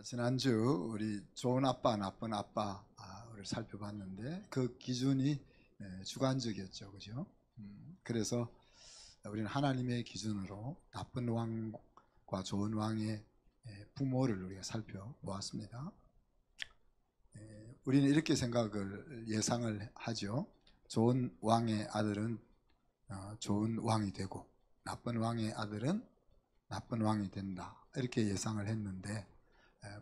지난주 우리 좋은 아빠, 나쁜 아빠를 살펴봤는데 그 기준이 주관적이었죠, 그죠? 그래서 우리는 하나님의 기준으로 나쁜 왕과 좋은 왕의 부모를 우리가 살펴보았습니다. 우리는 이렇게 생각을 예상을 하죠. 좋은 왕의 아들은 좋은 왕이 되고 나쁜 왕의 아들은 나쁜 왕이 된다, 이렇게 예상을 했는데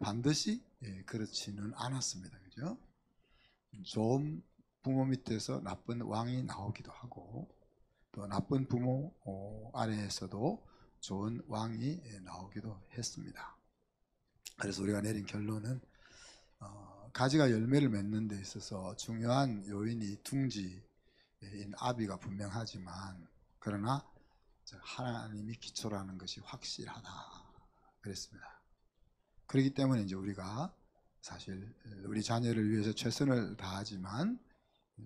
반드시 그렇지는 않았습니다. 그죠? 좋은 부모 밑에서 나쁜 왕이 나오기도 하고 또 나쁜 부모 아래에서도 좋은 왕이 나오기도 했습니다. 그래서 우리가 내린 결론은 가지가 열매를 맺는 데 있어서 중요한 요인이 둥지인 아비가 분명하지만 그러나 하나님이 기초라는 것이 확실하다 그랬습니다. 그렇기 때문에 이제 우리가 사실 우리 자녀를 위해서 최선을 다하지만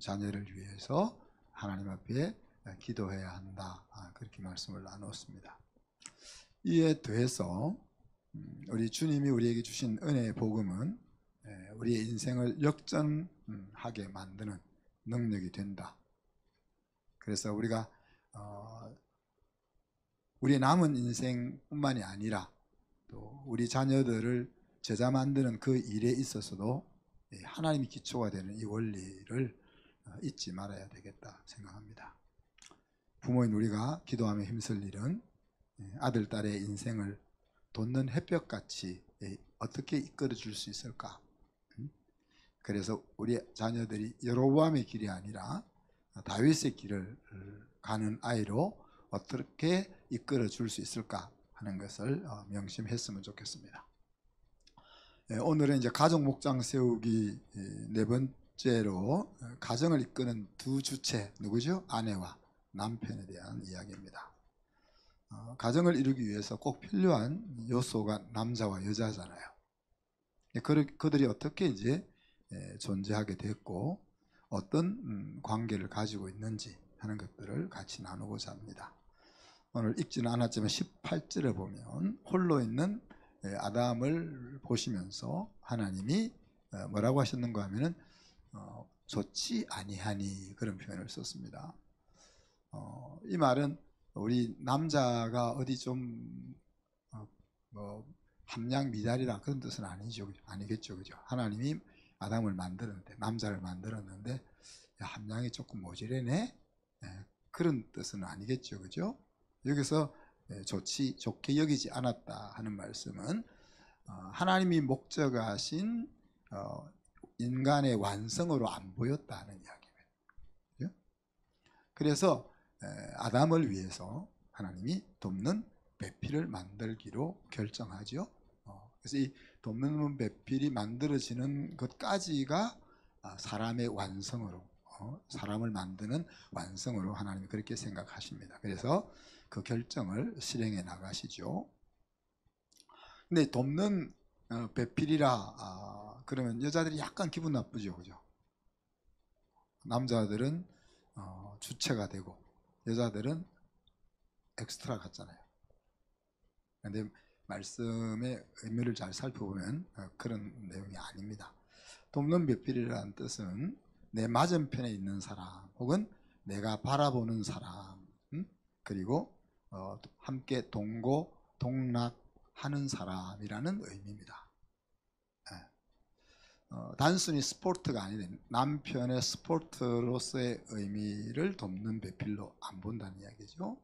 자녀를 위해서 하나님 앞에 기도해야 한다, 그렇게 말씀을 나눴습니다. 이에 더해서 우리 주님이 우리에게 주신 은혜의 복음은 우리의 인생을 역전하게 만드는 능력이 된다. 그래서 우리가 우리의 남은 인생뿐만이 아니라 또 우리 자녀들을 제자 만드는 그 일에 있어서도 하나님이 기초가 되는 이 원리를 잊지 말아야 되겠다 생각합니다. 부모인 우리가 기도하며 힘쓸 일은 아들, 딸의 인생을 돋는 햇볕같이 어떻게 이끌어 줄 수 있을까? 그래서 우리 자녀들이 여로보암의 길이 아니라 다윗의 길을 가는 아이로 어떻게 이끌어 줄 수 있을까 하는 것을 명심했으면 좋겠습니다. 오늘은 이제 가정 목장 세우기 네 번째로 가정을 이끄는 두 주체, 누구죠? 아내와 남편에 대한 이야기입니다. 가정을 이루기 위해서 꼭 필요한 요소가 남자와 여자잖아요. 그들이 어떻게 이제 존재하게 됐고 어떤 관계를 가지고 있는지 하는 것들을 같이 나누고자 합니다. 오늘 읽지는 않았지만 18절에 보면 홀로 있는 아담을 보시면서 하나님이 뭐라고 하셨는가 하면은 좋지 아니하니, 그런 표현을 썼습니다. 이 말은 우리 남자가 어디 좀 함량 미달이라 그런 뜻은 아니겠죠, 그죠? 하나님이 아담을 만들었는데, 남자를 만들었는데 함량이 조금 모자라네, 그런 뜻은 아니겠죠, 그죠? 여기서 좋게 여기지 않았다 하는 말씀은 하나님이 목적하신 인간의 완성으로 안 보였다 하는 이야기입니다. 그래서 아담을 위해서 하나님이 돕는 배필을 만들기로 결정하죠. 그래서 이 돕는 배필이 만들어지는 것까지가 사람의 완성으로, 사람을 만드는 완성으로 하나님이 그렇게 생각하십니다. 그래서 그 결정을 실행해 나가시죠. 근데 돕는 배필이라 그러면 여자들이 약간 기분 나쁘죠, 그죠? 남자들은 주체가 되고 여자들은 엑스트라 같잖아요. 근데 말씀의 의미를 잘 살펴보면 그런 내용이 아닙니다. 돕는 배필이라는 뜻은 내 맞은편에 있는 사람, 혹은 내가 바라보는 사람, 그리고 함께 동고 동락하는 사람이라는 의미입니다. 단순히 스포츠가 아니라 남편의 스포츠로서의 의미를 돕는 배필로 안 본다는 이야기죠.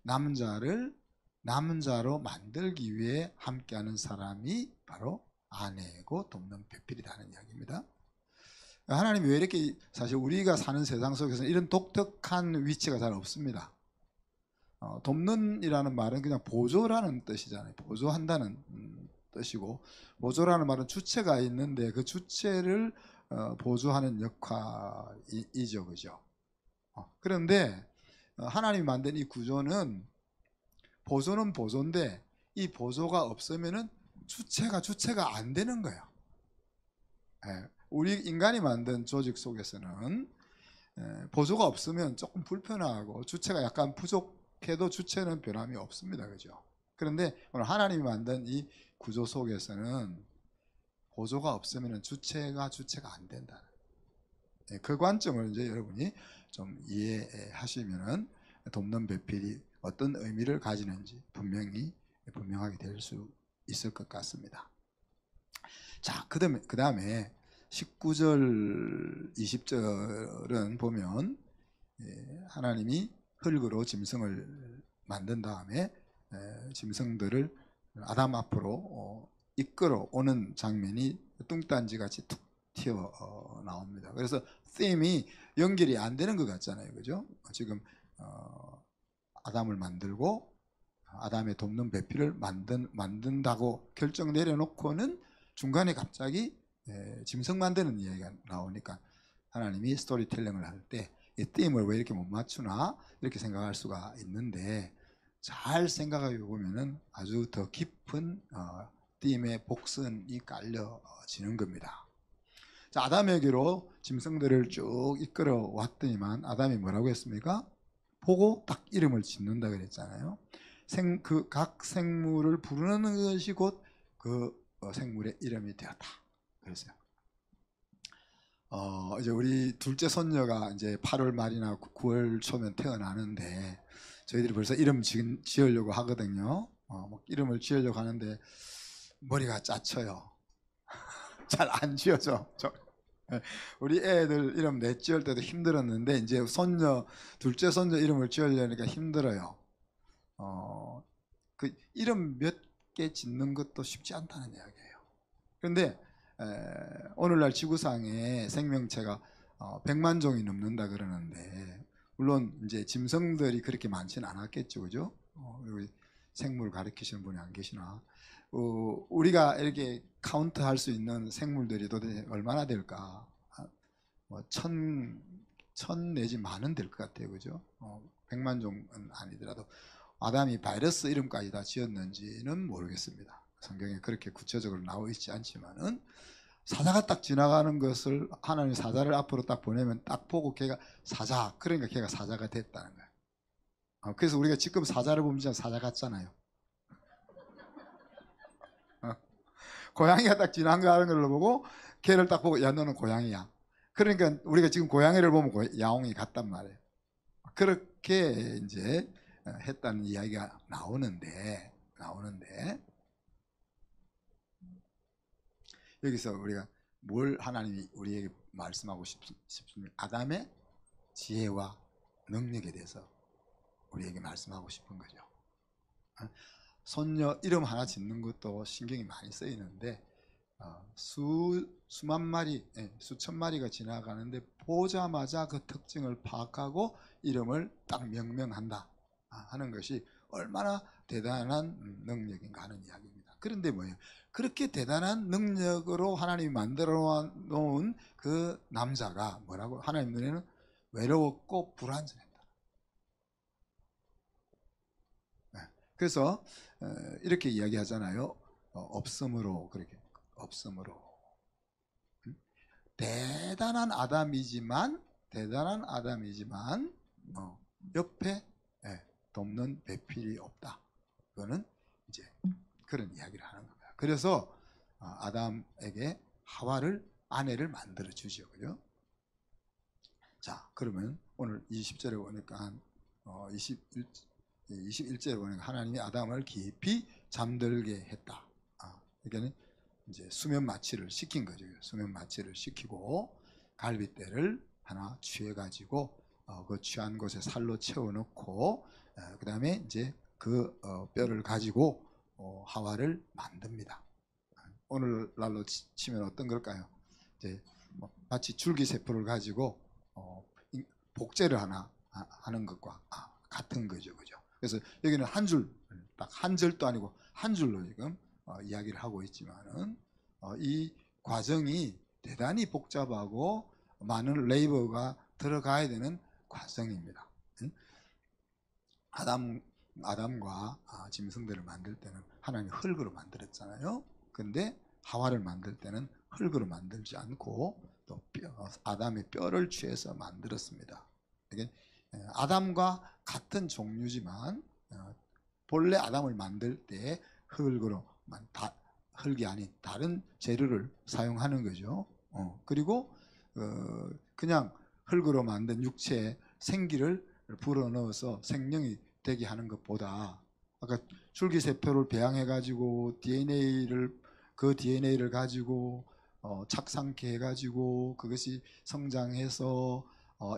남자를 남자로 만들기 위해 함께하는 사람이 바로 아내고 돕는 배필이라는 이야기입니다. 하나님이 왜 이렇게, 사실 우리가 사는 세상 속에서는 이런 독특한 위치가 잘 없습니다. 돕는이라는 말은 그냥 보조라는 뜻이잖아요. 보조한다는 뜻이고, 보조라는 말은 주체가 있는데 그 주체를 보조하는 역할이죠, 그죠? 그런데 하나님이 만든 이 구조는 보조는 보조인데 이 보조가 없으면은 주체가 안 되는 거예요. 우리 인간이 만든 조직 속에서는 보조가 없으면 조금 불편하고 주체가 약간 부족해도 주체는 변함이 없습니다, 그죠? 그런데 오늘 하나님이 만든 이 구조 속에서는 보조가 없으면 주체가 안 된다. 그 관점을 이제 여러분이 좀 이해하시면은 돕는 배필이 어떤 의미를 가지는지 분명하게 될 수 있을 것 같습니다. 자, 그 다음에 19절, 20절은 보면 하나님이 흙으로 짐승을 만든 다음에 짐승들을 아담 앞으로 이끌어 오는 장면이 뚱딴지 같이 툭 튀어 나옵니다. 그래서 them이 연결이 안 되는 것 같잖아요, 그죠? 지금 아담을 만들고 아담의 돕는 배필을 만든다고 결정 내려놓고는 중간에 갑자기 짐승 만드는 이야기가 나오니까 하나님이 스토리텔링을 할 때 이 them을 왜 이렇게 못 맞추나 이렇게 생각할 수가 있는데, 잘 생각해 보면은 아주 더 깊은 them의 복선이 깔려지는 겁니다. 자, 아담에게로 짐승들을 쭉 이끌어 왔더니만 아담이 뭐라고 했습니까? 보고 딱 이름을 짓는다 그랬잖아요. 각 생물을 부르는 것이 곧 그 생물의 이름이 되었다 그랬어요. 이제 우리 둘째 손녀가 이제 8월 말이나 9월 초면 태어나는데 저희들이 벌써 이름 지으려고 하거든요. 이름을 지으려고 하는데 머리가 짜쳐요. 잘 안 지어져. 우리 애들 이름 지을 때도 힘들었는데 이제 둘째 손녀 이름을 지으려니까 힘들어요. 그 이름 몇 개 짓는 것도 쉽지 않다는 이야기예요. 그런데 오늘날 지구상에 생명체가 100만 종이 넘는다 그러는데, 물론 이제 짐승들이 그렇게 많지는 않았겠죠, 그죠? 여기 생물 가르치시는 분이 안 계시나? 우리가 이렇게 카운트할 수 있는 생물들이 도대체 얼마나 될까? 뭐 천 내지 만은 될 것 같아요, 그죠? 100만 종은 아니더라도 아담이 바이러스 이름까지 다 지었는지는 모르겠습니다. 성경에 그렇게 구체적으로 나와 있지 않지만은 사자가 딱 지나가는 것을 하나님 사자를 앞으로 딱 보내면 딱 보고 걔가 사자, 그러니까 걔가 사자가 됐다는 거예요. 그래서 우리가 지금 사자를 보면 진짜 사자 같잖아요. 고양이가 딱 지나가는 걸 보고 걔를 딱 보고 야 너는 고양이야. 그러니까 우리가 지금 고양이를 보면 야옹이 같단 말이에요. 그렇게 이제 했다는 이야기가 나오는데 여기서 우리가 뭘 하나님이 우리에게 말씀하고 싶습니까? 아담의 지혜와 능력에 대해서 우리에게 말씀하고 싶은 거죠. 손녀 이름 하나 짓는 것도 신경이 많이 쓰이는데 수만 마리, 수천 마리가 지나가는데 보자마자 그 특징을 파악하고 이름을 딱 명명한다 하는 것이 얼마나 대단한 능력인가 하는 이야기입니다. 그런데 뭐예요? 그렇게 대단한 능력으로 하나님이 만들어 놓은 그 남자가 뭐라고? 하나님 눈에는 외로웠고 불완전했다. 그래서 이렇게 이야기하잖아요. 없음으로, 그렇게 없음으로. 대단한 아담이지만 옆에 돕는 배필이 없다. 그거는 이제 그런 이야기를 하는 겁니다. 그래서 아담에게 아내를 만들어 주죠, 그죠? 자, 그러면 오늘 20절에 보니까 21절에 보니까 하나님이 아담을 깊이 잠들게 했다. 그러니까 이제 수면 마취를 시킨 거죠. 수면 마취를 시키고 갈빗대를 하나 취해가지고 그 취한 곳에 살로 채워놓고 그 다음에 이제 그 뼈를 가지고 하와를 만듭니다. 오늘날로 치면 어떤 걸까요? 이제 마치 줄기세포를 가지고 복제를 하나 하는 것과 같은 거죠, 그죠? 그래서 여기는 딱 한 절도 아니고 한 줄로 지금 이야기를 하고 있지만은 이 과정이 대단히 복잡하고 많은 레이버가 들어가야 되는 과정입니다. 아담과 짐승들을 만들 때는 하나님이 흙으로 만들었잖아요. 근데 하와를 만들 때는 흙으로 만들지 않고 또 아담의 뼈를 취해서 만들었습니다. 이게 아담과 같은 종류지만 본래 아담을 만들 때 흙이 아닌 다른 재료를 사용하는 거죠. 그리고 그냥 흙으로 만든 육체에 생기를 불어넣어서 생명이 되게 하는 것보다 아까 줄기세포를 배양해 가지고 그 DNA를 가지고 착상케 해 가지고 그것이 성장해서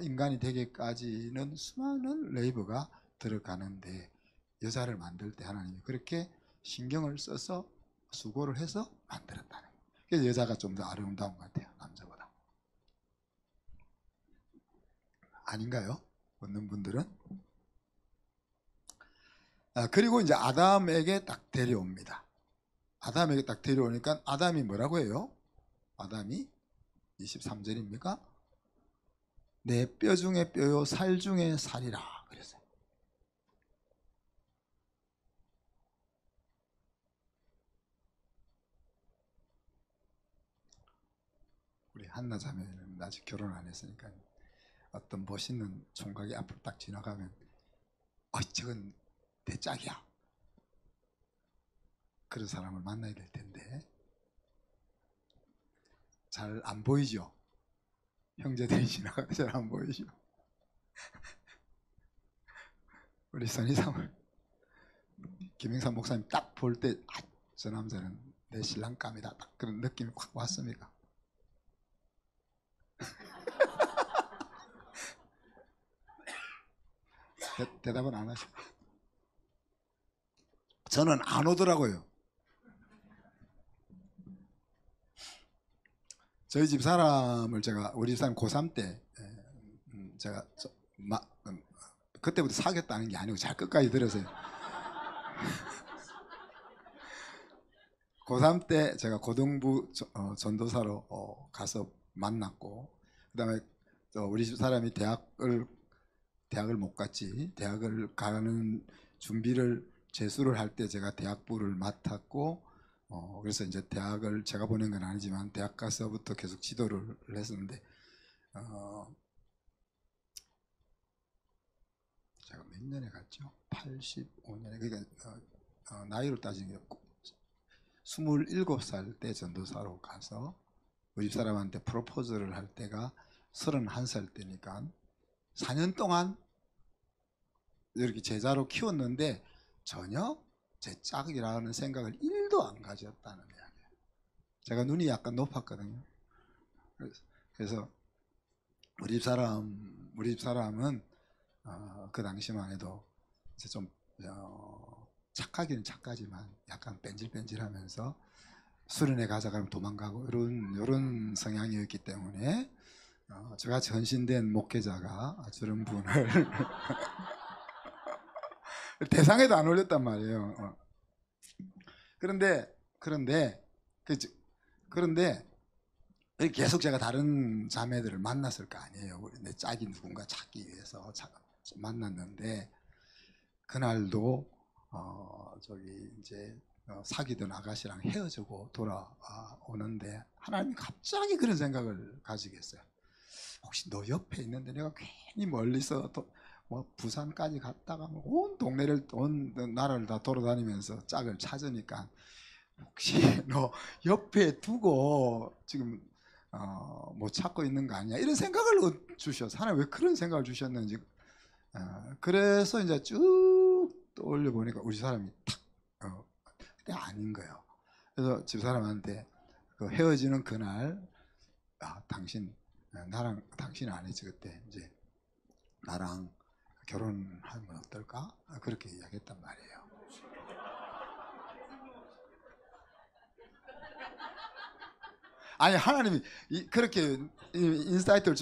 인간이 되기까지는 수많은 레이버가 들어가는데 여자를 만들 때 하나님이 그렇게 신경을 써서 수고를 해서 만들었다는 거예요. 그래서 여자가 좀 더 아름다운 것 같아요, 남자보다. 아닌가요? 얻는 분들은? 그리고 이제 아담에게 딱 데려옵니다. 아담에게 딱 데려오니까 아담이 뭐라고 해요? 아담이 23절입니까? 내 뼈 중에 뼈요 살 중에 살이라 그랬어요. 우리 한나 자매는 아직 결혼 안 했으니까 어떤 멋있는 총각이 앞으로 딱 지나가면 저건 내 짝이야. 그런 사람을 만나야 될 텐데 잘 안 보이죠? 형제들이 지나가면 잘 안 보이죠? 우리 선희상을 김영삼 목사님 딱 볼 때 저 남자는 내 신랑감이다 딱 그런 느낌이 확 왔습니까? 대답은 안 하셔. 저는 안 오더라고요. 저희 집 사람을 우리 집 사람 고3 때 제가 그때부터 사귀었다는 게 아니고 잘 끝까지 들으세요. 고3 때 제가 고등부 전도사로 가서 만났고 그다음에 우리 집 사람이 대학을 못 갔지. 대학을 가는 준비를 재수를 할 때 제가 대학부를 맡았고 그래서 이제 대학을 제가 보낸 건 아니지만 대학 가서부터 계속 지도를 했었는데 제가 몇 년에 갔죠? 85년에 그러니까 나이로 따지면 27살 때 전도사로 가서 우리 집 사람한테 프로포즈를 할 때가 31살 때니까 4년 동안 이렇게 제자로 키웠는데 전혀 제 짝이라는 생각을 1도 안 가졌다는 이야기예요. 제가 눈이 약간 높았거든요. 그래서 우리 집 사람은 그 당시만 해도 이제 좀 착하기는 착하지만 약간 뺀질뺀질하면서 수련회 가자 그러면 도망가고 이런 성향이었기 때문에 제가 전신된 목회자가 저런 분을 대상에도 안 올렸단 말이에요. 그런데 계속 제가 다른 자매들을 만났을 거 아니에요. 내 짝이 누군가 찾기 위해서 만났는데 그날도 이제 사귀던 아가씨랑 헤어지고 돌아오는데 하나님이 갑자기 그런 생각을 가지겠어요. 혹시 너 옆에 있는데 내가 괜히 멀리서 부산까지 갔다가 온 동네를 온 나라를 다 돌아다니면서 짝을 찾으니까 혹시 너 옆에 두고 지금 못 찾고 있는 거 아니야? 이런 생각을 주셔서 하나님 왜 그런 생각을 주셨는지 그래서 이제 쭉 떠올려 보니까 우리 사람이 탁 그때 아닌 거예요. 그래서 집사람한테 그 헤어지는 그날 나랑 당신 안 했지 그때 이제 나랑 결혼하면 어떨까? 그렇게 이야기했단 말이에요. 아니 하나님이 그렇게 인사이트를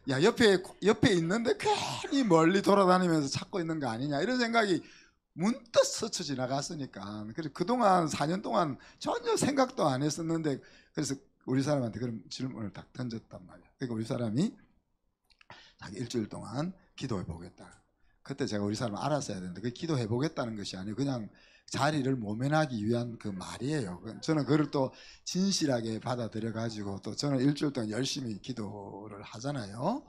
옆에 있는데 괜히 멀리 돌아다니면서 찾고 있는 거 아니냐 이런 생각이 문득 스쳐 지나갔으니까 그래서 그동안 4년 동안 전혀 생각도 안 했었는데 그래서 우리 사람한테 그런 질문을 딱 던졌단 말이야. 그러니까 우리 사람이 자기 일주일 동안 기도해 보겠다. 그때 제가 우리 사람 알았어야 되는데 그 기도해 보겠다는 것이 아니고 그냥 자리를 모면하기 위한 그 말이에요. 저는 그걸 또 진실하게 받아들여 가지고 또 저는 일주일 동안 열심히 기도를 하잖아요.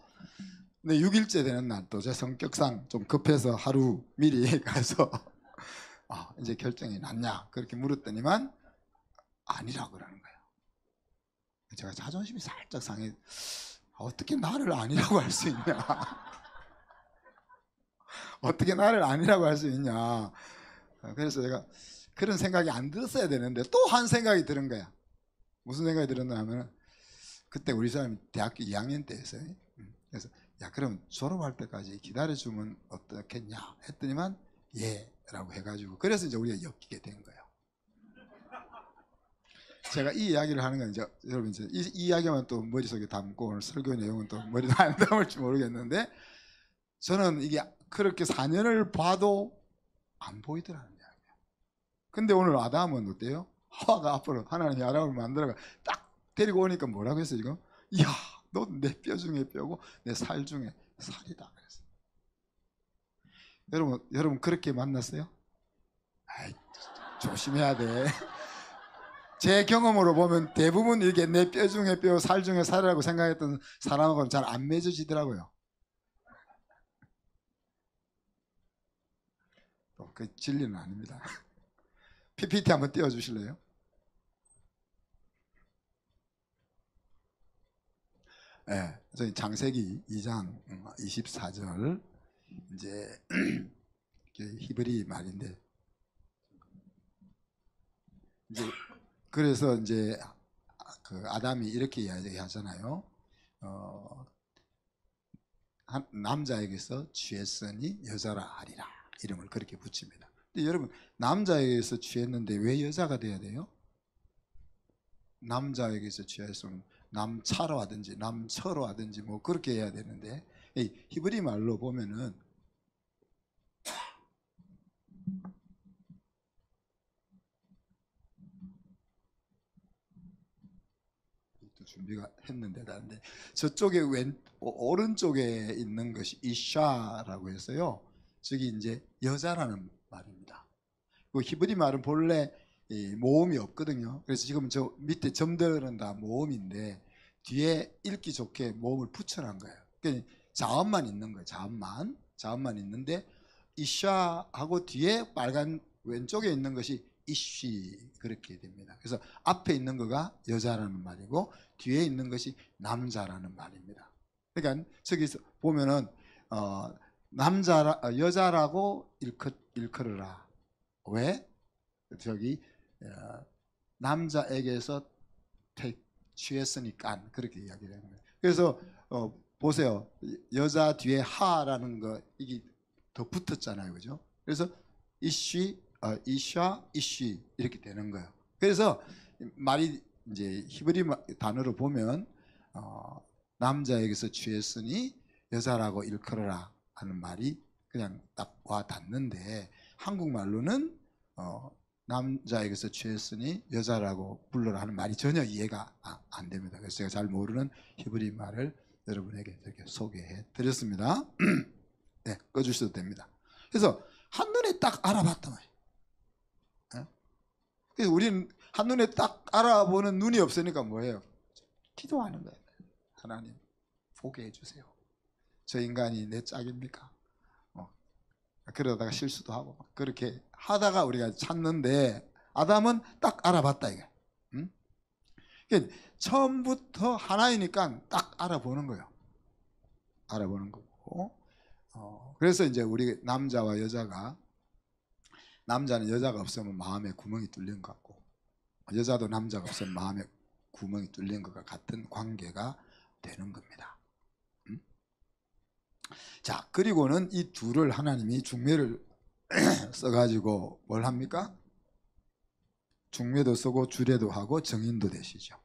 근데 6일째 되는 날 또 제 성격상 좀 급해서 하루 미리 가서 이제 결정이 났냐 그렇게 물었더니만 아니라고 그러는 거예요. 제가 자존심이 살짝 상해. 어떻게 나를 아니라고 할 수 있냐? 어떻게 나를 아니라고 할 수 있냐? 그래서 제가 그런 생각이 안 들었어야 되는데 또 한 생각이 드는 거야. 무슨 생각이 들었나 하면 그때 우리 사람이 대학교 2학년 때였어요. 그래서 야 그럼 졸업할 때까지 기다려주면 어떻겠냐 했더니만 예 라고 해가지고 그래서 이제 우리가 엮이게 된 거예요. 제가 이 이야기를 하는 건 이제 여러분 이제 이 이야기만 또 머릿속에 담고 오늘 설교 내용은 또 머리에 안 담을지 모르겠는데 저는 이게 그렇게 4년을 봐도 안 보이더라는 이야기예요. 근데 오늘 아담은 어때요? 하와가 앞으로 하나님이 아담을 만들어가 딱 데리고 오니까 뭐라고 했어요 지금? 이야 너 내 뼈 중에 뼈고 내 살 중에 살이다 그랬어요. 여러분 그렇게 만났어요? 아이, 조심해야 돼. 제 경험으로 보면 대부분 이게 내 뼈 중에 뼈, 살 중에 살이라고 생각했던 사람하고는 잘 안 맺어지더라고요. 그 진리는 아닙니다. PPT 한번 띄워주실래요? 네, 저희 창세기 2장 24절 이제 히브리 말인데 이제 그래서 이제 그 아담이 이렇게 이야기하잖아요. 남자에게서 취했으니 여자라 하리라 이름을 그렇게 붙입니다. 근데 여러분 남자에게서 취했는데 왜 여자가 돼야 돼요? 남자에게서 취했으면 남차로 하든지 남처로 하든지 뭐 그렇게 해야 되는데 이 히브리 말로 보면은 또 준비가 했는데 다른데 저쪽에 오른쪽에 있는 것이 이샤라고 해서요. 저기 이제 여자라는 말입니다. 그 히브리 말은 본래 모음이 없거든요. 그래서 지금 저 밑에 점들은 다 모음인데 뒤에 읽기 좋게 모음을 붙여놓은 거예요. 그러니까 자음만 있는 거예요. 자음만 있는데 이샤하고 뒤에 빨간 왼쪽에 있는 것이 이쉬 그렇게 됩니다. 그래서 앞에 있는 거가 여자라는 말이고 뒤에 있는 것이 남자라는 말입니다. 그러니까 저기서 보면은 여자라고 일컬으라. 왜? 저기 남자에게서 취했으니까 그렇게 이야기를 하는 거예요. 그래서 보세요. 여자 뒤에 하라는 거 이게 더 붙었잖아요, 그죠? 그래서 이쉬, 이샤, 이쉬 이렇게 되는 거예요. 그래서 말이 이제 히브리 단어로 보면 남자에게서 취했으니 여자라고 일컬어라 하는 말이 그냥 딱 와 닿는데 한국말로는 남자에게서 취했으니 여자라고 불러라 하는 말이 전혀 이해가 안 됩니다. 그래서 제가 잘 모르는 히브리 말을 여러분에게 이렇게 소개해 드렸습니다. 네, 꺼주셔도 됩니다. 그래서 한눈에 딱 알아봤단 말이에요. 네? 그래서 우리는 한눈에 딱 알아보는 눈이 없으니까 뭐예요? 기도하는 거예요. 하나님 보게 해주세요. 저 인간이 내 짝입니까? 그러다가 실수도 하고 그렇게 하다가 우리가 찾는데 아담은 딱 알아봤다 이게. 응? 그러니까 처음부터 하나이니까 딱 알아보는 거예요. 알아보는 거고. 그래서 이제 우리 남자와 여자가 남자는 여자가 없으면 마음에 구멍이 뚫린 것 같고 여자도 남자가 없으면 마음에 구멍이 뚫린 것과 같은 관계가 되는 겁니다. 자, 그리고는 이 둘을 하나님이 중매를 써가지고 뭘 합니까? 중매도 쓰고 주례도 하고 정인도 되시죠.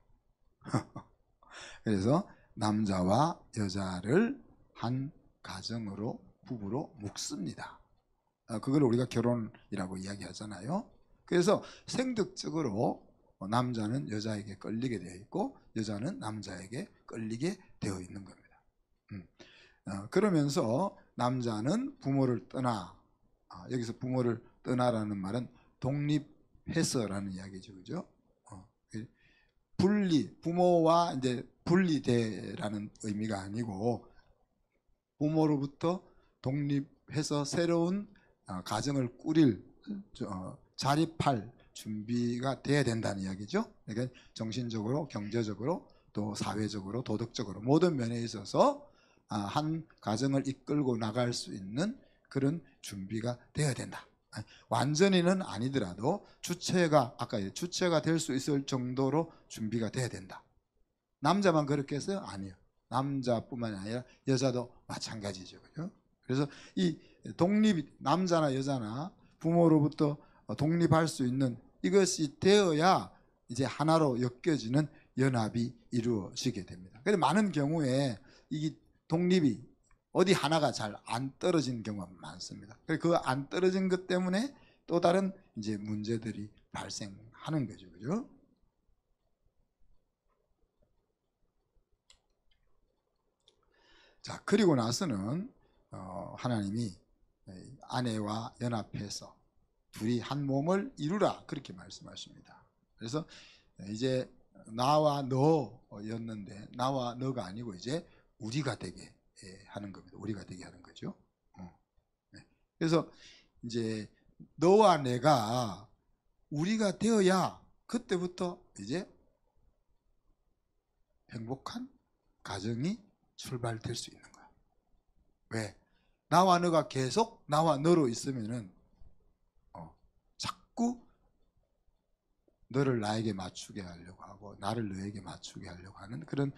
그래서 남자와 여자를 한 가정으로 부부로 묶습니다. 그걸 우리가 결혼이라고 이야기하잖아요. 그래서 생득적으로 남자는 여자에게 끌리게 되어 있고 여자는 남자에게 끌리게 되어 있는 겁니다. 그러면서 남자는 부모를 떠나 여기서 부모를 떠나라는 말은 독립해서라는 이야기죠, 그죠? 부모와 이제 분리돼라는 의미가 아니고 부모로부터 독립해서 새로운 가정을 꾸릴 자립할 준비가 돼야 된다는 이야기죠. 그러니까 정신적으로, 경제적으로, 또 사회적으로, 도덕적으로 모든 면에 있어서 한 가정을 이끌고 나갈 수 있는 그런 준비가 돼야 된다. 완전히는 아니더라도 아까 주체가 될 수 있을 정도로 준비가 돼야 된다. 남자만 그렇게 했어요? 아니요. 남자뿐만 아니라 여자도 마찬가지죠. 그죠? 그래서 이 남자나 여자나 부모로부터 독립할 수 있는 이것이 되어야 이제 하나로 엮여지는 연합이 이루어지게 됩니다. 그런데 많은 경우에 이 독립이 어디 하나가 잘 안 떨어지는 경우가 많습니다. 그 안 떨어진 것 때문에 또 다른 이제 문제들이 발생하는 거죠. 그죠? 자, 그리고 나서는 하나님이 아내와 연합해서 둘이 한 몸을 이루라 그렇게 말씀하십니다. 그래서 이제 나와 너였는데 나와 너가 아니고 이제 우리가 되게 하는 겁니다. 우리가 되게 하는 거죠. 그래서 이제 너와 내가 우리가 되어야 그때부터 이제 행복한 가정이 출발될 수 있는 거야. 왜? 나와 너가 계속 나와 너로 있으면은 자꾸 너를 나에게 맞추게 하려고 하고 나를 너에게 맞추게 하려고 하는 그런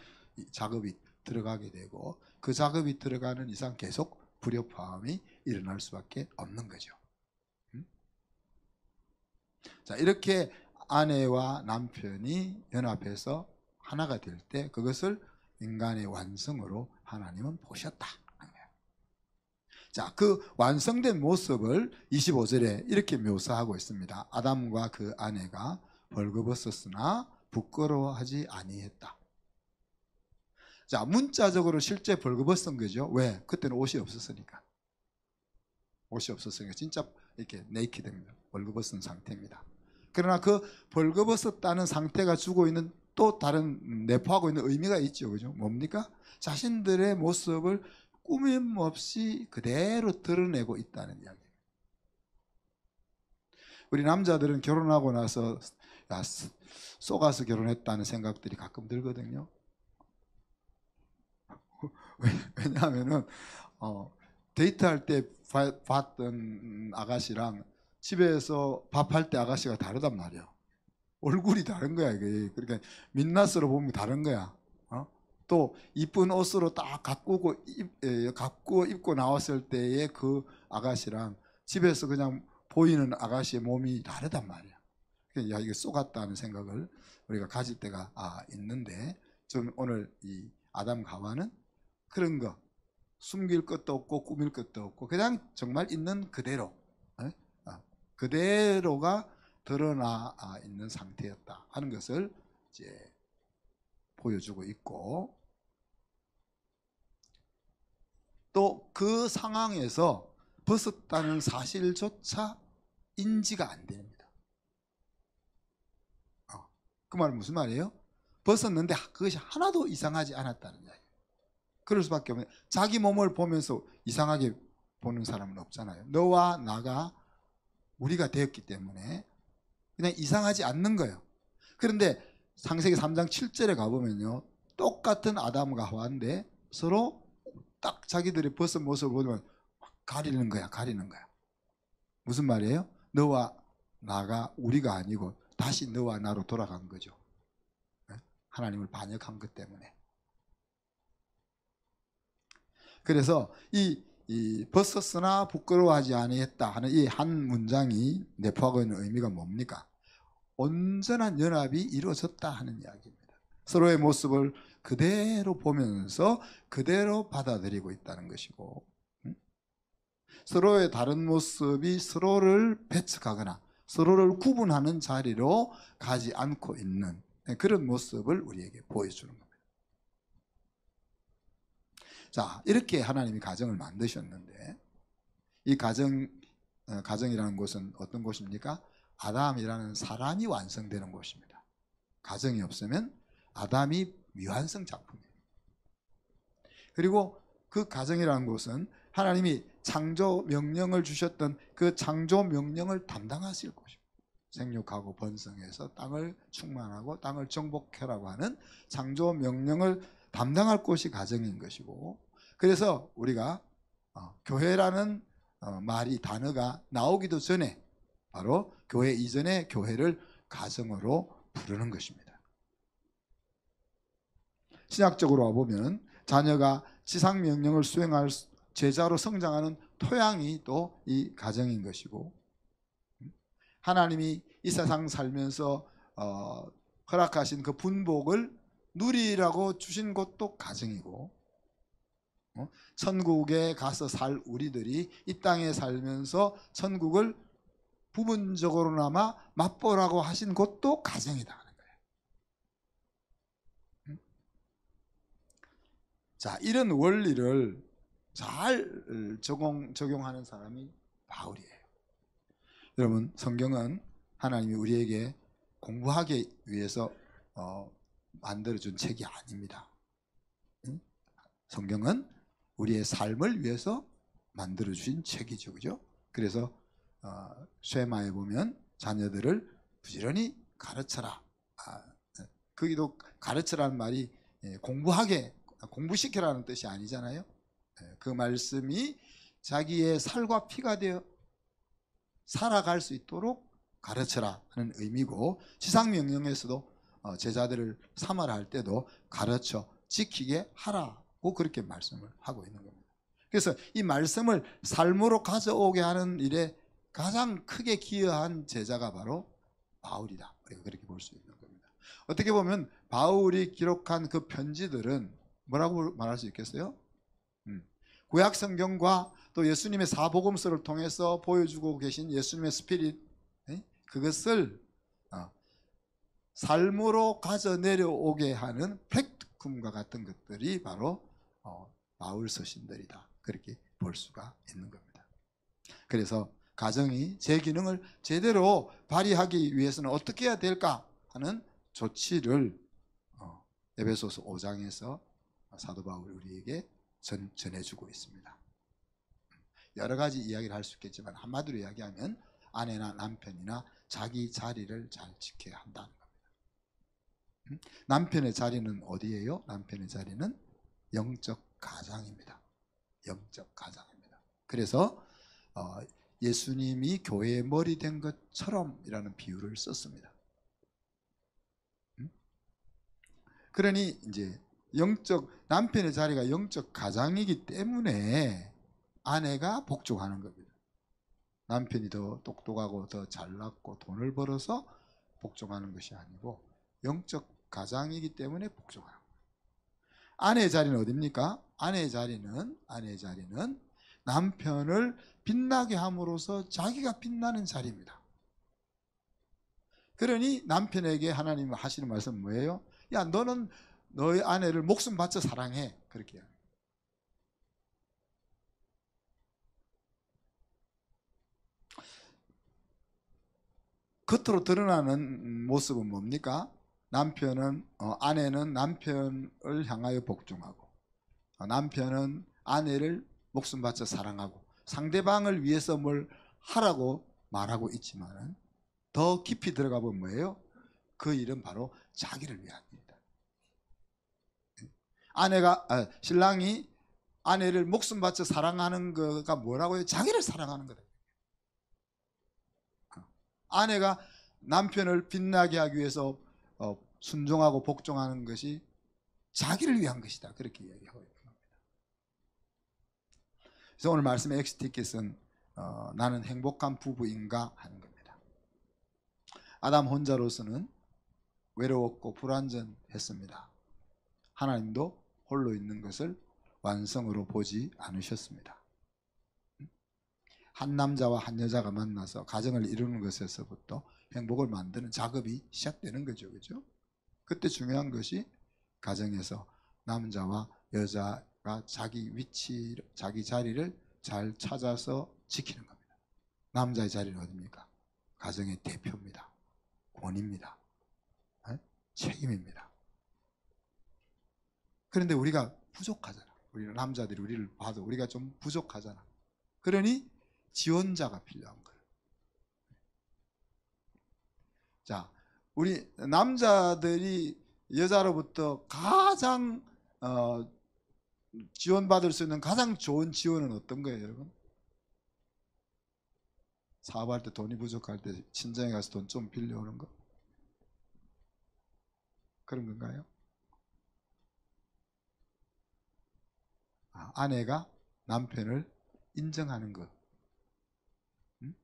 작업이 들어가게 되고 그 작업이 들어가는 이상 계속 불협화음이 일어날 수밖에 없는 거죠. 자, 이렇게 아내와 남편이 연합해서 하나가 될 때 그것을 인간의 완성으로 하나님은 보셨다. 자, 그 완성된 모습을 25절에 이렇게 묘사하고 있습니다. 아담과 그 아내가 벌거벗었으나 부끄러워하지 아니했다. 자, 문자적으로 실제 벌거벗은 거죠. 왜? 그때는 옷이 없었으니까. 옷이 없었으니까 진짜 이렇게 네이키드입니다. 벌거벗은 상태입니다. 그러나 그 벌거벗었다는 상태가 주고 있는 또 다른 내포하고 있는 의미가 있죠. 그죠? 뭡니까? 자신들의 모습을 꾸밈 없이 그대로 드러내고 있다는 이야기입니다. 우리 남자들은 결혼하고 나서 속아서 결혼했다는 생각들이 가끔 들거든요. 왜냐하면은 데이트할 때 봤던 아가씨랑 집에서 밥할 때 아가씨가 다르단 말이야. 얼굴이 다른 거야 이게. 그러니까 민낯으로 보면 다른 거야. 또 이쁜 옷으로 딱 가꾸고 입고 나왔을 때의 그 아가씨랑 집에서 그냥 보이는 아가씨의 몸이 다르단 말이야. 그러니까 야, 이게 쏘갔다는 생각을 우리가 가질 때가 있는데 좀 오늘 이 아담 가와는 그런 거 숨길 것도 없고 꾸밀 것도 없고 그냥 정말 있는 그대로 그대로가 드러나 있는 상태였다 하는 것을 이제 보여주고 있고 또 그 상황에서 벗었다는 사실조차 인지가 안 됩니다. 그 말은 무슨 말이에요? 벗었는데 그것이 하나도 이상하지 않았다는 이야기예요. 그럴 수밖에 없는 자기 몸을 보면서 이상하게 보는 사람은 없잖아요. 너와 나가 우리가 되었기 때문에 그냥 이상하지 않는 거예요. 그런데 창세기 3장 7절에 가보면요. 똑같은 아담과 하와인데 서로 딱 자기들이 벗은 모습을 보면 가리는 거야. 무슨 말이에요? 너와 나가 우리가 아니고 다시 너와 나로 돌아간 거죠. 하나님을 반역한 것 때문에. 그래서 이 벗었으나 부끄러워하지 아니했다 하는 이 한 문장이 내포하고 있는 의미가 뭡니까? 온전한 연합이 이루어졌다 하는 이야기입니다. 서로의 모습을 그대로 보면서 그대로 받아들이고 있다는 것이고 서로의 다른 모습이 서로를 배척하거나 서로를 구분하는 자리로 가지 않고 있는 그런 모습을 우리에게 보여주는 겁니다. 자, 이렇게 하나님이 가정을 만드셨는데 이 가정이라는 곳은 어떤 곳입니까? 아담이라는 사람이 완성되는 곳입니다. 가정이 없으면 아담이 미완성 작품이에요. 그리고 그 가정이라는 곳은 하나님이 창조 명령을 주셨던 그 창조 명령을 담당하실 곳입니다. 생육하고 번성해서 땅을 충만하고 땅을 정복하라고 하는 창조 명령을 담당할 곳이 가정인 것이고, 그래서 우리가 교회라는 말이 단어가 나오기도 전에 바로 교회 이전에 교회를 가정으로 부르는 것입니다. 신학적으로 와보면 자녀가 지상 명령을 수행할 제자로 성장하는 토양이 또 이 가정인 것이고, 하나님이 이 세상 살면서 허락하신 그 분복을 누리라고 주신 곳도 가정이고, 천국에 가서 살 우리들이 이 땅에 살면서 천국을 부분적으로나마 맛보라고 하신 곳도 가정이다 하는 거예요. 자, 이런 원리를 잘 적용하는 사람이 바울이에요. 여러분, 성경은 하나님이 우리에게 공부하기 위해서 만들어준 책이 아닙니다. 성경은 우리의 삶을 위해서 만들어주신 책이죠, 그죠? 그래서 쉐마에 보면 자녀들을 부지런히 가르쳐라. 거기도 가르쳐라는 말이 공부시키라는 뜻이 아니잖아요. 그 말씀이 자기의 살과 피가 되어 살아갈 수 있도록 가르쳐라 하는 의미고, 지상명령에서도 제자들을 삼아라 할 때도 가르쳐 지키게 하라고 그렇게 말씀을 하고 있는 겁니다. 그래서 이 말씀을 삶으로 가져오게 하는 일에 가장 크게 기여한 제자가 바로 바울이다, 우리가 그렇게 볼 수 있는 겁니다. 어떻게 보면 바울이 기록한 그 편지들은 뭐라고 말할 수 있겠어요? 구약 성경과 또 예수님의 사복음서를 통해서 보여주고 계신 예수님의 스피릿, 그것을 삶으로 가져 내려오게 하는 프랙티쿰과 같은 것들이 바로 바울 서신들이다, 그렇게 볼 수가 있는 겁니다. 그래서 가정이 제 기능을 제대로 발휘하기 위해서는 어떻게 해야 될까 하는 조치를 에베소서 5장에서 사도 바울이 우리에게 전해주고 있습니다. 여러 가지 이야기를 할 수 있겠지만 한마디로 이야기하면 아내나 남편이나 자기 자리를 잘 지켜야 한다는 겁니다. 남편의 자리는 어디예요? 남편의 자리는 영적 가장입니다. 영적 가장입니다. 그래서 예수님이 교회의 머리 된 것처럼이라는 비유를 썼습니다. 그러니 이제 남편의 자리가 영적 가장이기 때문에 아내가 복종하는 겁니다. 남편이 더 똑똑하고 더 잘났고 돈을 벌어서 복종하는 것이 아니고 영적 가장이기 때문에 복종하는 거예요. 아내의 자리는 어디입니까? 아내의 자리는 남편을 빛나게 함으로써 자기가 빛나는 자리입니다. 그러니 남편에게 하나님이 하시는 말씀은 뭐예요? 야, 너는 너의 아내를 목숨 바쳐 사랑해, 그렇게 해요. 겉으로 드러나는 모습은 뭡니까? 아내는 남편을 향하여 복종하고, 남편은 아내를 목숨 바쳐 사랑하고, 상대방을 위해서 뭘 하라고 말하고 있지만 더 깊이 들어가 보면 뭐예요? 그 일은 바로 자기를 위한 일이다. 신랑이 아내를 목숨 바쳐 사랑하는 거가 뭐라고요? 자기를 사랑하는 거다. 아내가 남편을 빛나게 하기 위해서 순종하고 복종하는 것이 자기를 위한 것이다, 그렇게 이야기하고 있는 겁니다. 그래서 오늘 말씀의 엑스티켓은 나는 행복한 부부인가 하는 겁니다. 아담 혼자로서는 외로웠고 불완전했습니다. 하나님도 홀로 있는 것을 완성으로 보지 않으셨습니다. 한 남자와 한 여자가 만나서 가정을 이루는 것에서부터 행복을 만드는 작업이 시작되는 거죠, 그죠? 그때 중요한 것이 가정에서 남자와 여자가 자기 위치, 자기 자리를 잘 찾아서 지키는 겁니다. 남자의 자리는 어디입니까? 가정의 대표입니다. 권위입니다. 책임입니다. 그런데 우리가 부족하잖아. 우리는 남자들이 우리를 봐도 우리가 좀 부족하잖아. 그러니 지원자가 필요한 거예요. 자, 우리 남자들이 여자로부터 가장 지원받을 수 있는 가장 좋은 지원은 어떤 거예요, 여러분? 사업할 때 돈이 부족할 때 친정에 가서 돈 좀 빌려오는 거? 그런 건가요? 아내가 남편을 인정하는 것. 응?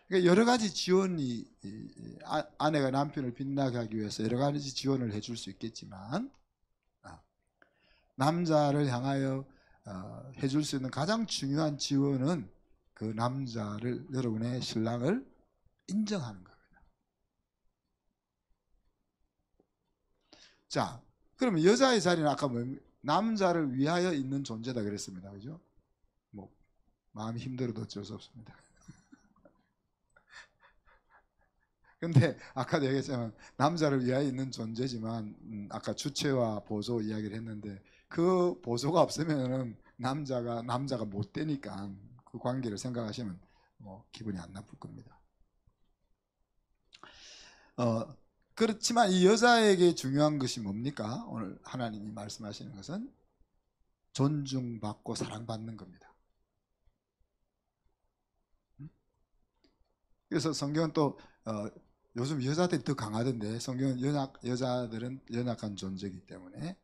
그러니까 여러 가지 지원이 아내가 남편을 빛나게 하기 위해서 여러 가지 지원을 해줄 수 있겠지만 남자를 향하여 해줄 수 있는 가장 중요한 지원은 그 남자를, 여러분의 신랑을 인정하는 겁니다. 자, 그러면 여자의 자리는 아까 남자를 위하여 있는 존재다 그랬습니다. 그죠? 뭐 마음이 힘들어도 어쩔 수 없습니다. 근데 아까도 얘기했지만 남자를 위하여 있는 존재지만 아까 주체와 보조 이야기를 했는데 그 보조가 없으면은 남자가 못 되니까 그 관계를 생각하시면 기분이 안 나쁠 겁니다. 그렇지만 이 여자에게 중요한 것이 뭡니까? 오늘 하나님이 말씀하시는 것은 존중받고 사랑받는 겁니다. 그래서 성경은 또 요즘 여자들이 더 강하던데 성경은 여자들은 연약한 존재이기 때문에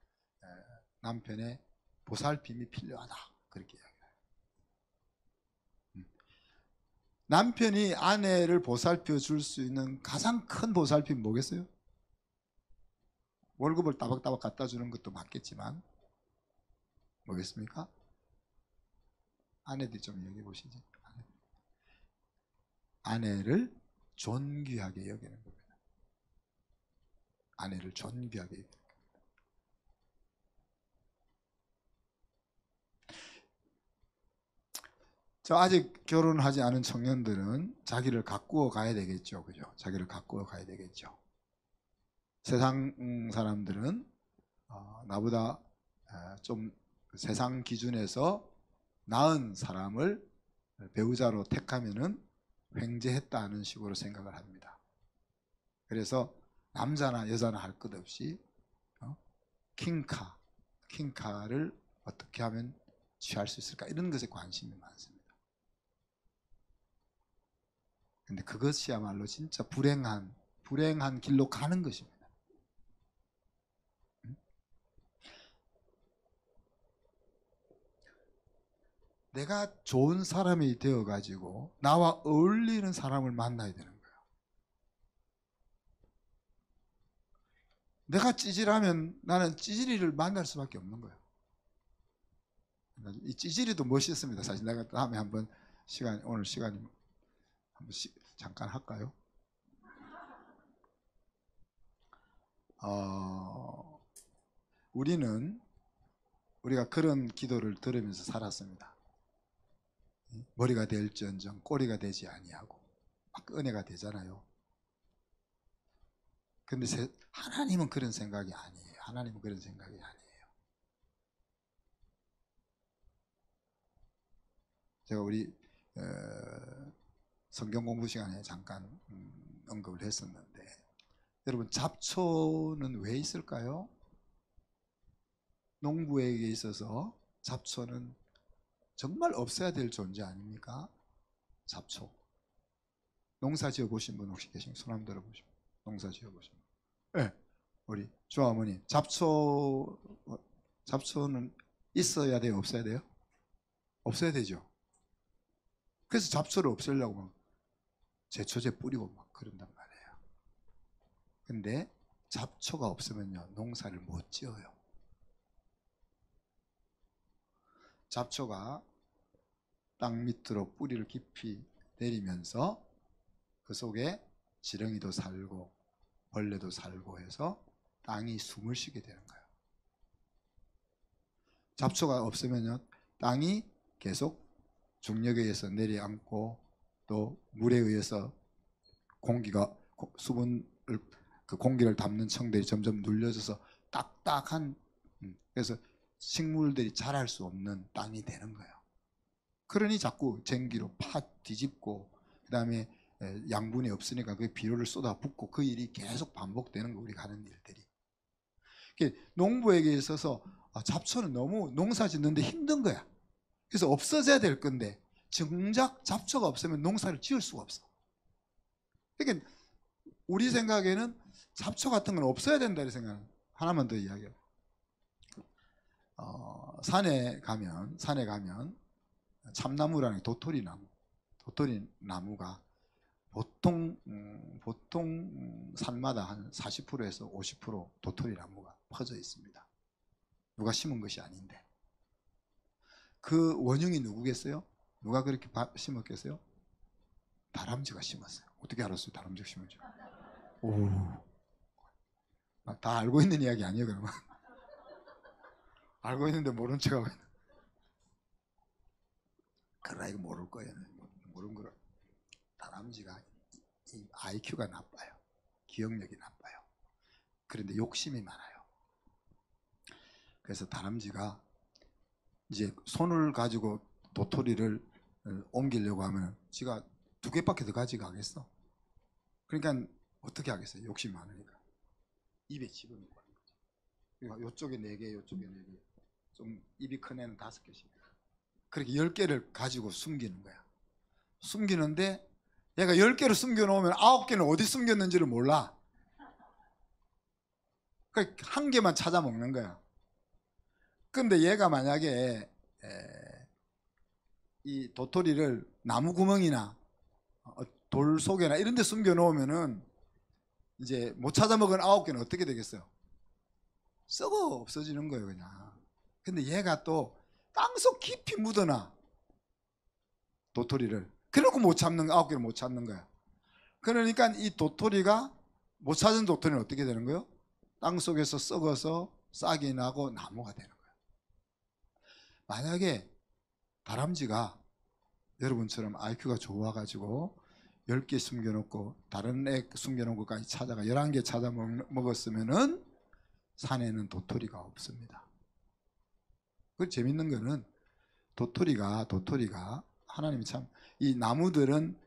남편의 보살핌이 필요하다 그렇게 이야기해요. 남편이 아내를 보살펴 줄 수 있는 가장 큰 보살핌이 뭐겠어요? 월급을 따박따박 갖다 주는 것도 맞겠지만 뭐겠습니까? 아내들이 좀 얘기해 보시지. 아내를 존귀하게 여기는 겁니다. 아내를 존귀하게 여기는 겁니다. 아직 결혼하지 않은 청년들은 자기를 가꾸어 가야 되겠죠. 그죠? 자기를 가꾸어 가야 되겠죠. 세상 사람들은 나보다 좀 세상 기준에서 나은 사람을 배우자로 택하면은 횡재했다는 식으로 생각을 합니다. 그래서 남자나 여자나 할 것 없이 킹카를 어떻게 하면 취할 수 있을까 이런 것에 관심이 많습니다. 근데 그것이야말로 진짜 불행한 길로 가는 것입니다. 내가 좋은 사람이 되어가지고 나와 어울리는 사람을 만나야 되는 거예요. 내가 찌질하면 나는 찌질이를 만날 수밖에 없는 거예요. 이 찌질이도 멋있습니다. 사실 내가 다음에 한번 오늘 시간이 한번 잠깐 할까요? 우리가 그런 기도를 들으면서 살았습니다. 머리가 될지언정 꼬리가 되지 아니하고 막 은혜가 되잖아요. 근데 하나님은 그런 생각이 아니에요. 하나님은 그런 생각이 아니에요. 제가 우리 성경 공부 시간에 잠깐 언급을 했었는데 여러분 잡초는 왜 있을까요? 농부에게 있어서 잡초는 정말 없어야 될 존재 아닙니까? 잡초. 농사 지어 보신 분 혹시 계신가요? 손 한번 들어보시면. 농사 지어 보신 분. 네. 우리 주어머니 잡초는 있어야 돼요? 없어야 돼요? 없어야 되죠. 그래서 잡초를 없애려고 막 제초제 뿌리고 막 그런단 말이에요. 근데 잡초가 없으면요 농사를 못 지어요. 잡초가 땅 밑으로 뿌리를 깊이 내리면서 그 속에 지렁이도 살고 벌레도 살고 해서 땅이 숨을 쉬게 되는 거예요. 잡초가 없으면요 땅이 계속 중력에 의해서 내려앉고 또 물에 의해서 그 공기를 담는 층들이 점점 눌려져서 딱딱한 그래서 식물들이 자랄 수 없는 땅이 되는 거예요. 그러니 자꾸 쟁기로 파 뒤집고 그다음에 양분이 없으니까 그 비료를 쏟아붓고 그 일이 계속 반복되는 거, 우리가 하는 일들이. 농부에게 있어서 잡초는 너무 농사 짓는데 힘든 거야. 그래서 없어져야 될 건데 정작 잡초가 없으면 농사를 지을 수가 없어. 그러니까 우리 생각에는 잡초 같은 건 없어야 된다 이 생각은. 하나만 더 이야기해요. 산에 가면 참나무라는 도토리 나무가 보통 산마다 한 40%에서 50% 도토리 나무가 퍼져 있습니다. 누가 심은 것이 아닌데. 그 원흉이 누구겠어요? 누가 그렇게 심었겠어요? 다람쥐가 심었어요. 어떻게 알았어요? 다람쥐가 심었죠? 오, 다 알고 있는 이야기 아니에요, 그러면? 알고 있는데 모른 척하고 있는. 그러나 이거 모를 거예요. 모르는 거라. 다람쥐가 IQ가 나빠요. 기억력이 나빠요. 그런데 욕심이 많아요. 그래서 다람쥐가 이제 손을 가지고 도토리를 옮기려고 하면 지가 2개밖에 더 가져가겠어. 그러니까 어떻게 하겠어요? 욕심이 많으니까 입에 집어넣고 하는 거죠. 그러니까 요쪽에 4개, 요쪽에 4개, 좀 입이 큰 애는 5개씩. 그렇게 10개를 가지고 숨기는 거야. 숨기는데 얘가 10개를 숨겨놓으면 9개는 어디 숨겼는지를 몰라. 그러니까 1개만 찾아 먹는 거야. 근데 얘가 만약에 이 도토리를 나무 구멍이나 돌 속에나 이런 데 숨겨 놓으면은 이제 못 찾아 먹은 9개는 어떻게 되겠어요? 썩어 없어지는 거예요, 그냥. 근데 얘가 또 땅속 깊이 묻어놔, 도토리를. 그래놓고 못 찾는, 9개를 못 찾는 거야. 그러니까 이 도토리가, 못 찾은 도토리는 어떻게 되는 거예요? 땅속에서 썩어서 싹이 나고 나무가 되는 거예요. 만약에 다람쥐가 여러분처럼 IQ가 좋아가지고 10개 숨겨놓고 다른 애 숨겨놓은 것까지 찾아가 11개 찾아 먹었으면은 산에는 도토리가 없습니다. 그 재밌는 거는 도토리가 하나님이 참, 이 나무들은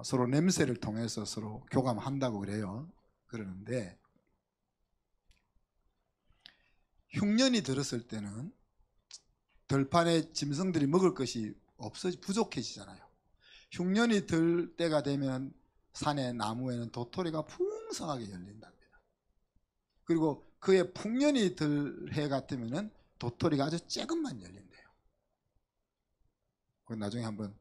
서로 냄새를 통해서 서로 교감한다고 그래요. 그러는데 흉년이 들었을 때는 들판에 짐승들이 먹을 것이 부족해지잖아요. 흉년이 들 때가 되면 산의 나무에는 도토리가 풍성하게 열린답니다. 그리고 그의 풍년이 들 해 같으면은 도토리가 아주 조금만 열린대요. 나중에 한번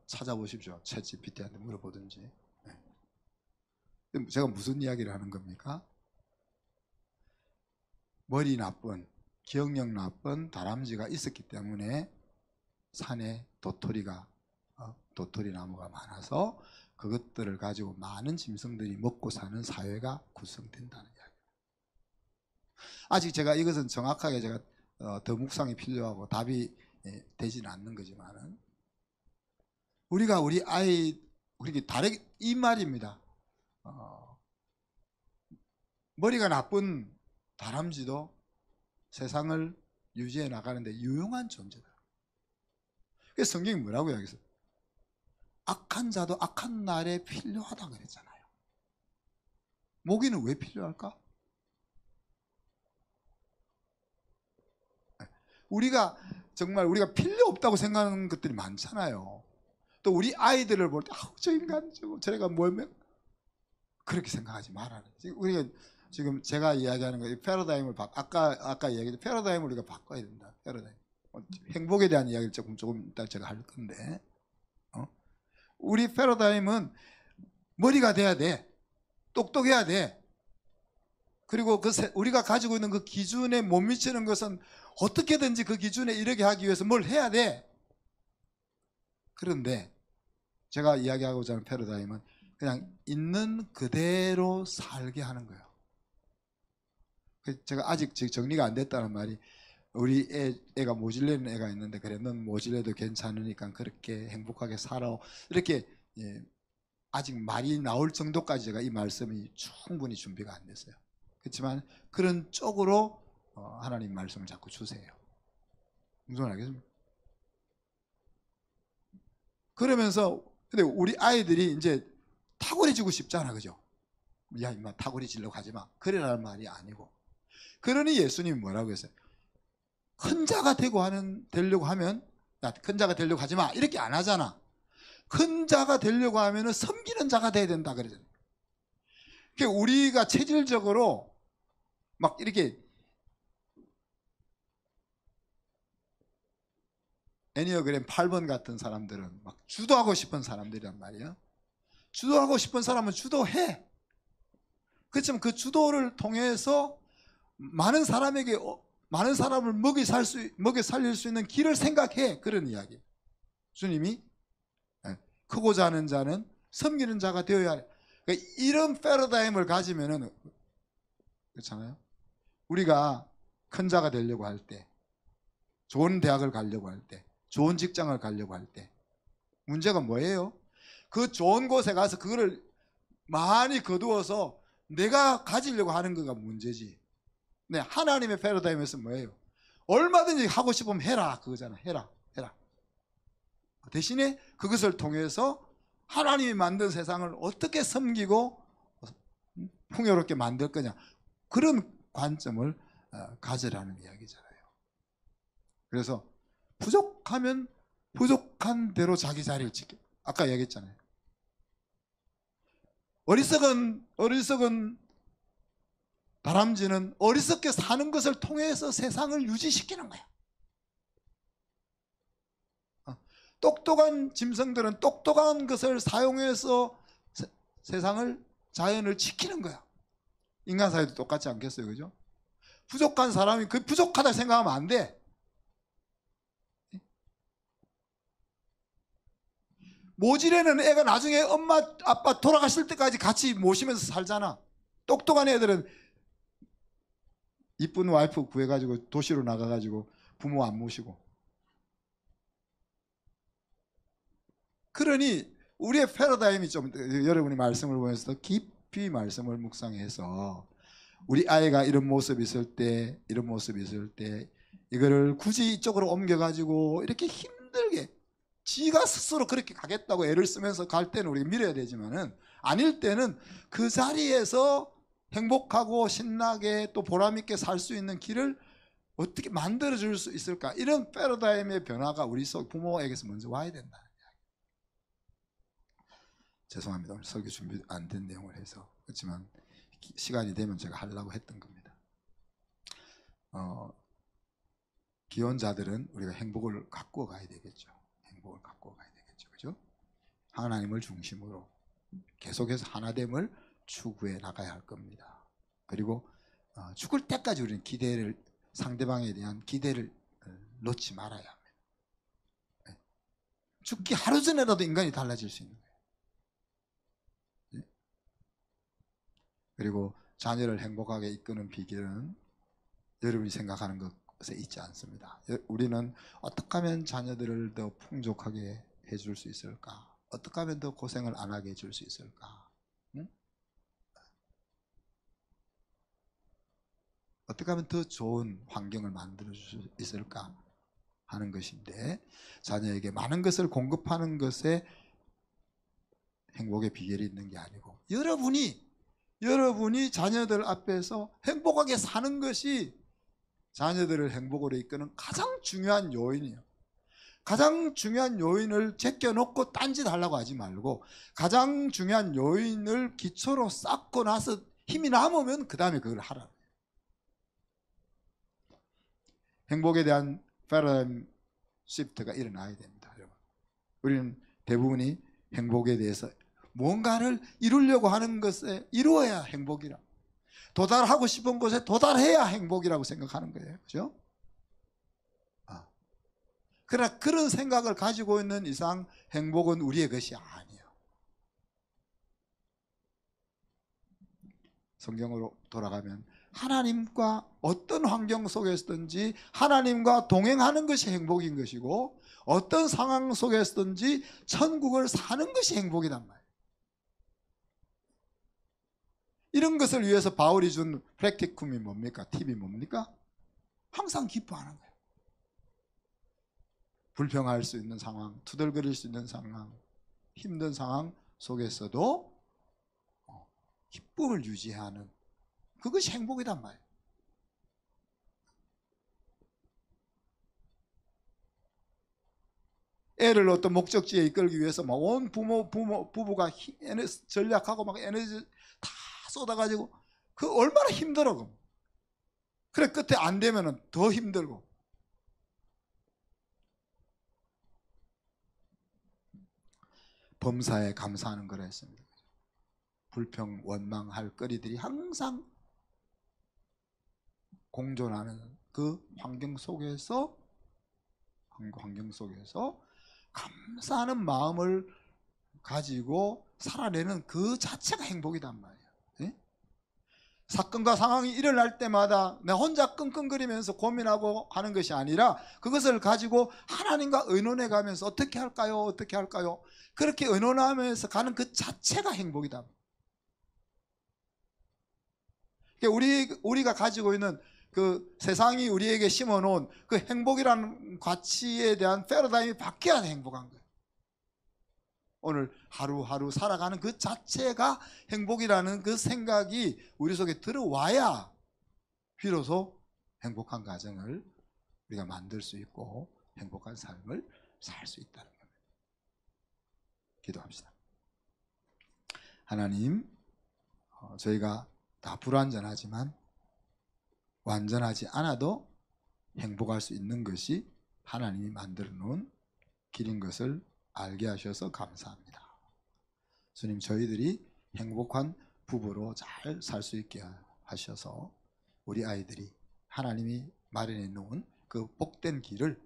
찾아보십시오. 챗GPT한테 물어보든지. 네. 제가 무슨 이야기를 하는 겁니까? 머리 나쁜, 기억력 나쁜 다람쥐가 있었기 때문에 산에 도토리 나무가 많아서 그것들을 가지고 많은 짐승들이 먹고 사는 사회가 구성된다는 이야기입니다. 아직 제가 이것은 정확하게 제가 더 묵상이 필요하고 답이 되지는 않는 거지만은 우리가 우리 아이, 우리 다르게 이 말입니다. 머리가 나쁜 다람쥐도 세상을 유지해 나가는데 유용한 존재다. 그래서 성경이 뭐라고 이야기했어요? 악한 자도 악한 날에 필요하다 그랬잖아요. 모기는 왜 필요할까? 우리가 정말 우리가 필요 없다고 생각하는 것들이 많잖아요. 또 우리 아이들을 볼 때 저 인간 저래가 뭐면 그렇게 생각하지 말아라. 우리가 지금 제가 이야기하는 거 패러다임을 아까 이야기했던 패러다임을 우리가 바꿔야 된다. 패러다임. 행복에 대한 이야기를 조금 이따 제가 할 건데 우리 패러다임은 머리가 돼야 돼. 똑똑해야 돼. 그리고 우리가 가지고 있는 그 기준에 못 미치는 것은 어떻게든지 그 기준에 이르게 하기 위해서 뭘 해야 돼. 그런데 제가 이야기하고자 하는 패러다임은 그냥 있는 그대로 살게 하는 거예요. 제가 아직 정리가 안 됐다는 말이, 우리 애가 모질래는 애가 있는데 그래 넌 모질래도 괜찮으니까 그렇게 행복하게 살아, 이렇게 아직 말이 나올 정도까지 제가 이 말씀이 충분히 준비가 안 됐어요. 그렇지만 그런 쪽으로 하나님 말씀을 자꾸 주세요. 무슨 말 알겠습니까? 그러면서 근데 우리 아이들이 이제 탁월해지고 싶잖아, 그죠? 야, 임마 탁월해지려고 하지 마. 그래라는 말이 아니고. 그러니 예수님이 뭐라고 했어요? 큰 자가 되려고 하면, 야, 큰 자가 되려고 하지 마. 이렇게 안 하잖아. 큰 자가 되려고 하면은 섬기는 자가 돼야 된다 그러잖아요. 그러니까 우리가 체질적으로 막 이렇게 애니어그램 8번 같은 사람들은 막 주도하고 싶은 사람들이란 말이에요. 주도하고 싶은 사람은 주도해. 그렇지만 그 주도를 통해서 많은 사람에게 많은 사람을 먹여 살릴 수 있는 길을 생각해. 그런 이야기. 주님이 크고자 하는 자는 섬기는 자가 되어야 해. 그러니까 이런 패러다임을 가지면은 그렇잖아요. 우리가 큰 자가 되려고 할 때, 좋은 대학을 가려고 할 때, 좋은 직장을 가려고 할 때 문제가 뭐예요? 그 좋은 곳에 가서 그거를 많이 거두어서 내가 가지려고 하는 거가 문제지. 네, 하나님의 패러다임에서 뭐예요? 얼마든지 하고 싶으면 해라 그거잖아. 해라. 대신에 그것을 통해서 하나님이 만든 세상을 어떻게 섬기고 풍요롭게 만들 거냐, 그런 관점을 가지라는 이야기잖아요. 그래서 부족하면 부족한 대로 자기 자리를 지켜. 아까 얘기했잖아요. 어리석은 다람쥐는 어리석게 사는 것을 통해서 세상을 유지시키는 거야. 똑똑한 짐승들은 똑똑한 것을 사용해서 세상을, 자연을 지키는 거야. 인간 사회도 똑같지 않겠어요, 그죠? 부족한 사람이 그 부족하다 생각하면 안 돼. 모질에는 애가 나중에 엄마 아빠 돌아가실 때까지 같이 모시면서 살잖아. 똑똑한 애들은 이쁜 와이프 구해가지고 도시로 나가가지고 부모 안 모시고. 그러니 우리의 패러다임이 좀, 여러분이 말씀을 보면서 깊이 말씀을 묵상해서 우리 아이가 이런 모습이 있을 때, 이런 모습이 있을 때 이거를 굳이 이쪽으로 옮겨가지고 이렇게 힘들게 지가 스스로 그렇게 가겠다고 애를 쓰면서 갈 때는 우리가 밀어야 되지만은, 아닐 때는 그 자리에서 행복하고 신나게 또 보람있게 살 수 있는 길을 어떻게 만들어줄 수 있을까, 이런 패러다임의 변화가 우리 속 부모에게서 먼저 와야 된다. 죄송합니다. 오늘 설교 준비 안 된 내용을 해서. 그렇지만 시간이 되면 제가 하려고 했던 겁니다. 기혼자들은 우리가 행복을 갖고 가야 되겠죠. 행복을 갖고 가야 되겠죠. 그죠? 하나님을 중심으로 계속해서 하나됨을 추구해 나가야 할 겁니다. 그리고 죽을 때까지 우리는 기대를, 상대방에 대한 기대를 놓지 말아야 합니다. 죽기 하루 전에라도 인간이 달라질 수 있는 거예요. 그리고 자녀를 행복하게 이끄는 비결은 여러분이 생각하는 것에 있지 않습니다. 우리는 어떻게 하면 자녀들을 더 풍족하게 해줄 수 있을까? 어떻게 하면 더 고생을 안 하게 해줄 수 있을까? 응? 어떻게 하면 더 좋은 환경을 만들어 줄 수 있을까 하는 것인데, 자녀에게 많은 것을 공급하는 것에 행복의 비결이 있는 게 아니고, 여러분이 자녀들 앞에서 행복하게 사는 것이 자녀들을 행복으로 이끄는 가장 중요한 요인이에요. 가장 중요한 요인을 제껴놓고 딴짓하려고 하지 말고, 가장 중요한 요인을 기초로 쌓고 나서 힘이 남으면 그 다음에 그걸 하라. 행복에 대한 패러다임 시프트가 일어나야 됩니다. 여러분, 우리는 대부분이 행복에 대해서 뭔가를 이루려고 하는 것에 이루어야 행복이라, 도달하고 싶은 곳에 도달해야 행복이라고 생각하는 거예요. 그죠? 그러나 그런 생각을 가지고 있는 이상 행복은 우리의 것이 아니에요. 성경으로 돌아가면 하나님과 어떤 환경 속에서든지 하나님과 동행하는 것이 행복인 것이고, 어떤 상황 속에서든지 천국을 사는 것이 행복이란 말이에요. 이런 것을 위해서 바울이 준 프랙티쿰이 뭡니까? 팁이 뭡니까? 항상 기뻐하는 거예요. 불평할 수 있는 상황, 투덜거릴 수 있는 상황, 힘든 상황 속에서도 기쁨을 유지하는 그것이 행복이란 말이에요. 애를 어떤 목적지에 이끌기 위해서 막 온 부부가 전략하고 막 에너지 다 쏟아가지고 그 얼마나 힘들어. 그래 끝에 안 되면은 더 힘들고. 범사에 감사하는 거라 했습니다. 불평 원망할 거리들이 항상 공존하는 그 환경 속에서 감사하는 마음을 가지고 살아내는 그 자체가 행복이란 말이에요. 예? 사건과 상황이 일어날 때마다 내 혼자 끙끙거리면서 고민하고 하는 것이 아니라 그것을 가지고 하나님과 의논해 가면서 어떻게 할까요? 어떻게 할까요? 그렇게 의논하면서 가는 그 자체가 행복이다. 우리가 가지고 있는 그 세상이 우리에게 심어놓은 그 행복이라는 가치에 대한 패러다임이 바뀌어야 행복한 거예요. 오늘 하루하루 살아가는 그 자체가 행복이라는 그 생각이 우리 속에 들어와야 비로소 행복한 가정을 우리가 만들 수 있고 행복한 삶을 살 수 있다는 겁니다. 기도합시다. 하나님, 저희가 다 불완전하지만 완전하지 않아도 행복할 수 있는 것이 하나님이 만들어 놓은 길인 것을 알게 하셔서 감사합니다. 주님, 저희들이 행복한 부부로 잘 살 수 있게 하셔서 우리 아이들이 하나님이 마련해 놓은 그 복된 길을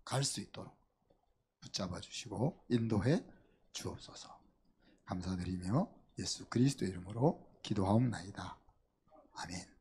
갈 수 있도록 붙잡아 주시고 인도해 주옵소서. 감사드리며 예수 그리스도의 이름으로 기도하옵나이다. 아멘.